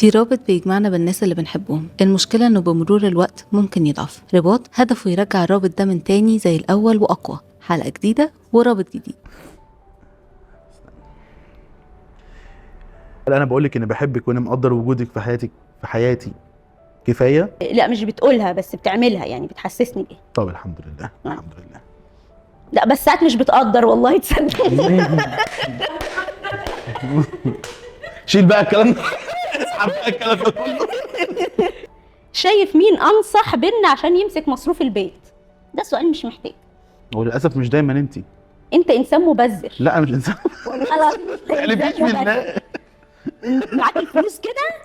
في رابط بيجمعنا بالناس اللي بنحبهم. المشكلة انه بمرور الوقت ممكن يضعف. رباط هدفه يرجع الرابط ده من تاني زي الأول وأقوى. حلقة جديدة ورابط جديد. انا بقولك اني بحبك وانا مقدر وجودك في حياتي كفايه. لا مش بتقولها بس بتعملها، يعني بتحسسني بيه. طب الحمد لله الحمد لله. لا بس ساعات مش بتقدر والله، تصدق. شيل بقى الكلام ده. اسحب بقى الكلام ده كله. شايف مين انصح بينا عشان يمسك مصروف البيت؟ ده سؤال مش محتاج. وللاسف مش دايما انت انسان مبذر. لا انا مش انسان. يعني مفيش بالله. معاك الفلوس كده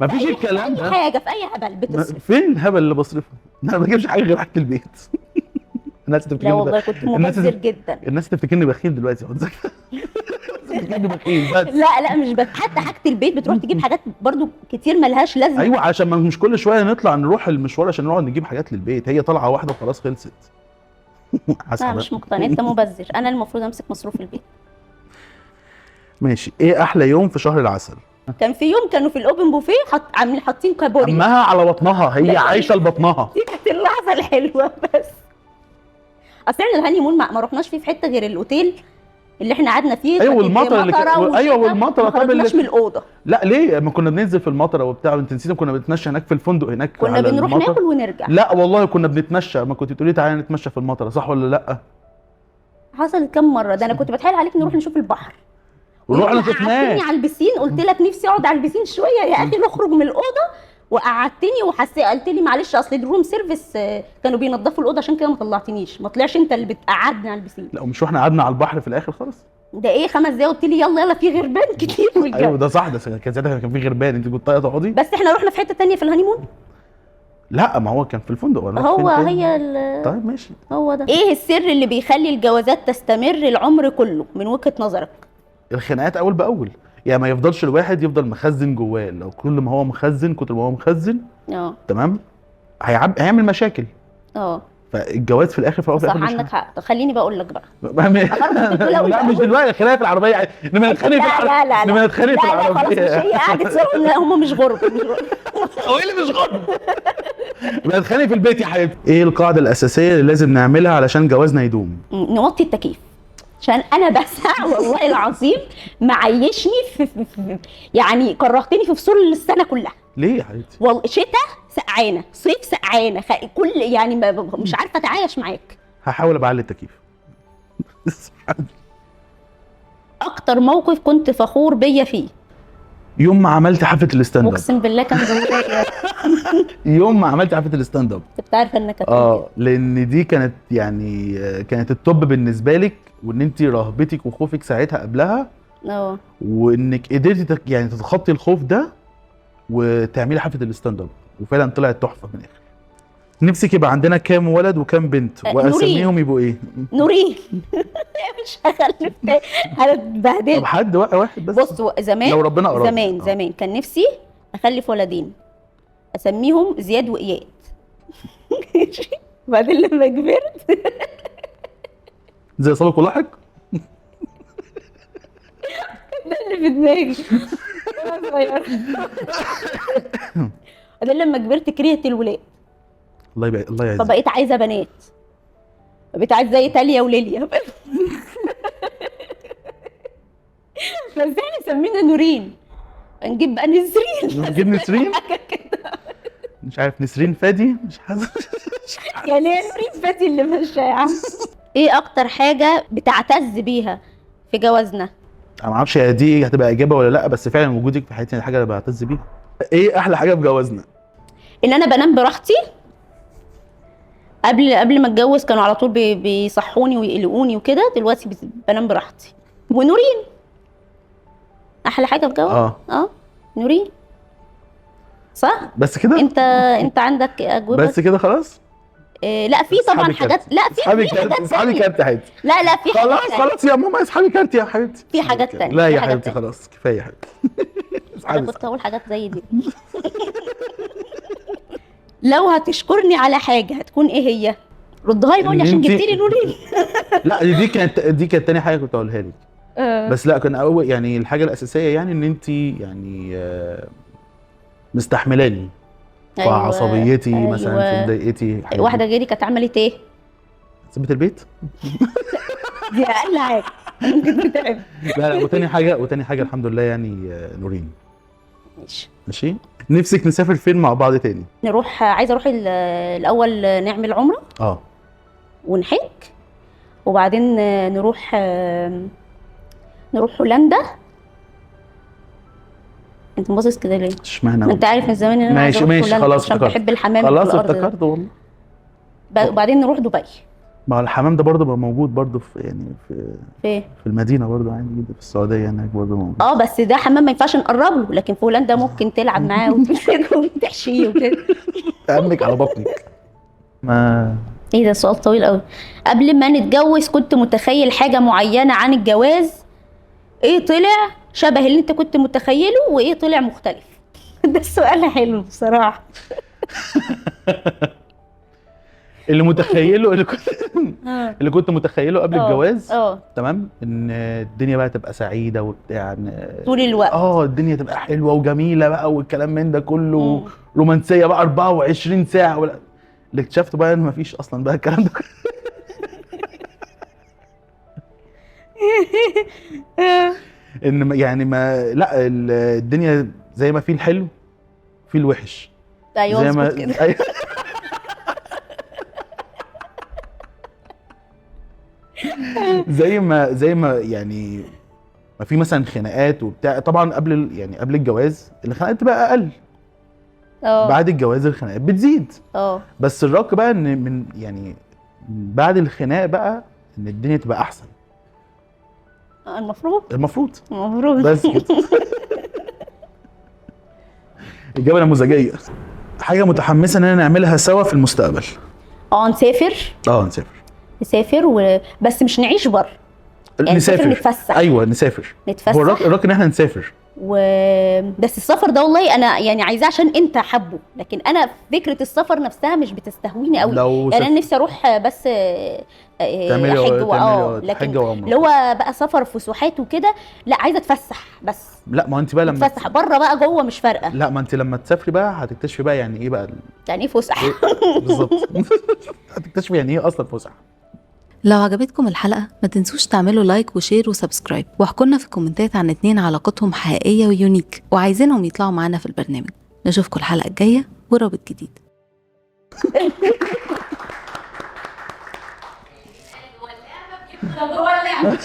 مفيش الكلام اي ده. حاجه في اي هبل بتصرف. فين الهبل اللي بصرفه؟ انا ما بجيبش حاجه غير حاجه البيت. الناس لا تفتكرني والله كنت مبذر جدا. الناس تفتكرني بخيل دلوقتي. تفتكرني بخيل بس. لا مش بس، حتى حاجه البيت بتروح تجيب حاجات برضو كتير ملهاش لازمه. ايوه عشان مش كل شويه نطلع نروح المشوار عشان نقعد نجيب حاجات للبيت. هي طلعه واحده وخلاص خلصت. لا مش مقتنع، انت مبذر. انا المفروض امسك مصروف البيت. ماشي. ايه احلى يوم في شهر العسل؟ كان في يوم كانوا في الاوبن بوفيه حاطين كابوريا. امها على بطنها، هي عايشه لبطنها. دي كانت اللحظه الحلوه. بس اصل احنا الهاني مون ما رحناش فيه في حته غير الاوتيل اللي احنا قعدنا فيه. ايوه والمطره اللي ايوه والمطره. طب ما من الاوضه. لا ليه؟ ما كنا بننزل في المطره وبتاع. انت نسيتي كنا بنتمشى هناك في الفندق هناك. كنا بنروح ناكل ونرجع. لا والله كنا بنتمشى. ما كنت تقولي تعالى نتمشى في المطره، صح ولا لا؟ حصلت كام مره ده. انا كنت بتحايل عليك نروح نشوف البحر. ورحنا شفناه. قعدتني على البسين، قلت لك نفسي اقعد على البسين شويه يا اخي نخرج من الاوضه، وقعدتني قلت لي معلش اصل الروم سيرفيس كانوا بينظفوا الاوضه عشان كده ما طلعتنيش. ما طلعش انت اللي بتقعدني على البسين. لا ومش واحنا قعدنا على البحر في الاخر خالص. ده ايه 5 دقايق قلت لي يلا في غربان كتير والجو. ايوه ده صح. ده كان ساعتها كان في غربان. انت كنت طايقه تقعدي. بس احنا رحنا في حته ثانيه في الهانيمون. لا ما هو كان في الفندق ولا طيب ماشي. هو ده. ايه السر اللي بيخلي الجوازات تستمر العمر كله من وجهة نظرك؟ الخناقات اول باول. يعني ما يفضلش الواحد يفضل مخزن جواه. لو كل ما هو مخزن كتر ما هو مخزن تمام هيعمل مشاكل. فالجواز في الاخر صح عندك حق. خليني بقول لك بقى. لا مش دلوقتي. خلينا في العربيه. لما نتخانق في العربيه. لا لما نتخانق في العربيه. خلاص مش هي قاعده سوا. لا هم مش غرب. هو ايه اللي مش غرب؟ لما نتخانق في البيت يا حبيبتي. ايه القاعده الاساسيه اللي لازم نعملها علشان جوازنا يدوم؟ نوطي التكييف. عشان انا بسع والله العظيم معيشني في يعني كرهتني في فصول السنه كلها. ليه يا حبيبتي؟ والله شتاء سقعانه، صيف سقعانه، كل يعني مش عارفه اتعايش معاك. هحاول ابعلي التكييف. اكتر موقف كنت فخور بيا فيه؟ يوم ما عملت حفله الستاند اب. اقسم بالله كان زمان. يوم ما عملت حفله الستاند اب. كنت عارفه انك لان دي كانت يعني كانت التوب بالنسبه لك. وان انت رهبتك وخوفك ساعتها قبلها. وانك قدرتي يعني تتخطي الخوف ده وتعملي حفله الستاند اب. وفعلا طلعت تحفه في الاخر. نفسك يبقى عندنا كام ولد وكام بنت واسميهم يبقوا ايه؟ نورين. مش هخلف تاني هتبهدل. طب حد واحد بس. بص زمان لو ربنا اراد. زمان كان نفسي اخلف ولدين اسميهم زياد واياد. بعدين لما كبرت زي سابق ولاحق. ده اللي في دماغي. بعدين لما كبرت كرهت الولاد. الله يعزك. فبقيت عايزه بنات. بقيت عايزه زي تاليا وليليا. بس احنا سمينا نورين. نجيب بقى نسرين. نجيب نسرين. مش عارف نسرين فادي مش حاسس. يعني ايه نورين فادي اللي ماشيه يا عم؟ ايه اكتر حاجه بتعتز بيها في جوازنا؟ انا ما اعرفش دي هتبقى اجابه ولا لا. بس فعلا وجودك في حياتي حاجه اللي بعتز بيها. ايه احلى حاجه في جوازنا؟ ان انا بنام براحتي. قبل ما اتجوز كانوا على طول بيصحوني ويقلقوني وكده. دلوقتي بنام براحتي. ونورين احلى حاجه في جوازنا. نورين صح. بس كده انت عندك اجوبه بس كده خلاص. لا في طبعا حاجات. لا في حاجات اسحبي كارت يا حبيبتي. لا في خلاص يا ماما اسحبي كارت يا حبيبتي. في حاجات ثانيه. لا يا حبيبتي خلاص كفايه يا حبيبتي. انا كنت هقول حاجات زي دي. لو هتشكرني على حاجه هتكون ايه هي؟ ردها لي. بقول لي عشان جبت لي نورين. لا دي كانت تاني حاجه كنت هقولها لك. بس لا كان اول يعني الحاجه الاساسيه يعني ان انت يعني مستحملاني في أيوة. عصبيتي مثلا، في أيوة. مضايقتي. واحده غيري كانت عملت ايه؟ سبت البيت. دي اقل حاجه ممكن تتعب. لا وتاني حاجه الحمد لله يعني نورين. ماشي. نفسك نسافر فين مع بعض تاني؟ عايزه اروح الاول نعمل عمره ونحج، وبعدين نروح هولندا. انت باصص كده ليه؟ اشمعنى؟ انت عارف من زمان ان انا عايزه اروح هولندا خلاص عشان بحب الحمام. خلاص افتكرت والله. وبعدين نروح دبي. ما الحمام ده برضه موجود برضه في يعني في المدينه برضه عادي جدا، في السعوديه هناك برضه موجود. بس ده حمام ما ينفعش نقرب له، لكن في هولندا ممكن تلعب معاه وتمسكه وتحشيه وكده. تأمك على بطنك. ما ايه ده سؤال طويل قوي. قبل ما نتجوز كنت متخيل حاجه معينه عن الجواز، ايه طلع شبه اللي انت كنت متخيله وايه طلع مختلف؟ ده السؤال حلو بصراحه. اللي كنت متخيله قبل الجواز تمام، ان الدنيا بقى تبقى سعيده وبتاع طول الوقت. الدنيا تبقى حلوه وجميله بقى والكلام من ده كله، رومانسيه بقى 24 ساعه اللي اكتشفته بقى ان مفيش اصلا بقى الكلام ده. ان يعني ما لا الدنيا زي ما في الحلو في الوحش. ايوه زي ما كده. زي ما يعني ما في مثلا خناقات وبتاع. طبعا قبل الجواز الخناقات تبقى اقل. بعد الجواز الخناقات بتزيد. بس الرك بقى ان من يعني بعد الخناق بقى ان الدنيا تبقى احسن. المفروض بس كده. اجابه نموذجيه. حاجه متحمسه اننا نعملها سوا في المستقبل. نسافر بس مش نعيش بره. يعني نسافر نتفسح. ايوه نتفسح. هو الراجل ان احنا نسافر. بس السفر ده والله انا يعني عايزاه عشان انت حبه، لكن انا فكره السفر نفسها مش بتستهويني قوي. يعني انا نفسي اروح بس حج لكن اللي هو بقى سفر فسحات وكده لا، عايزه اتفسح بس. لا ما انت بقى لما تتفسح بره بقى جوه مش فارقه. لا ما انت لما تسافري بقى هتكتشفي بقى يعني ايه بقى يعني ايه فسح. بالظبط. هتكتشفي يعني ايه اصلا فسح. لو عجبتكم الحلقة ما تنسوش تعملوا لايك وشير وسبسكرايب، واحكوا لنا في الكومنتات عن 2 علاقتهم حقيقية ويونيك وعايزينهم يطلعوا معانا في البرنامج. نشوفكم الحلقة الجاية ورابط جديد. واللعبة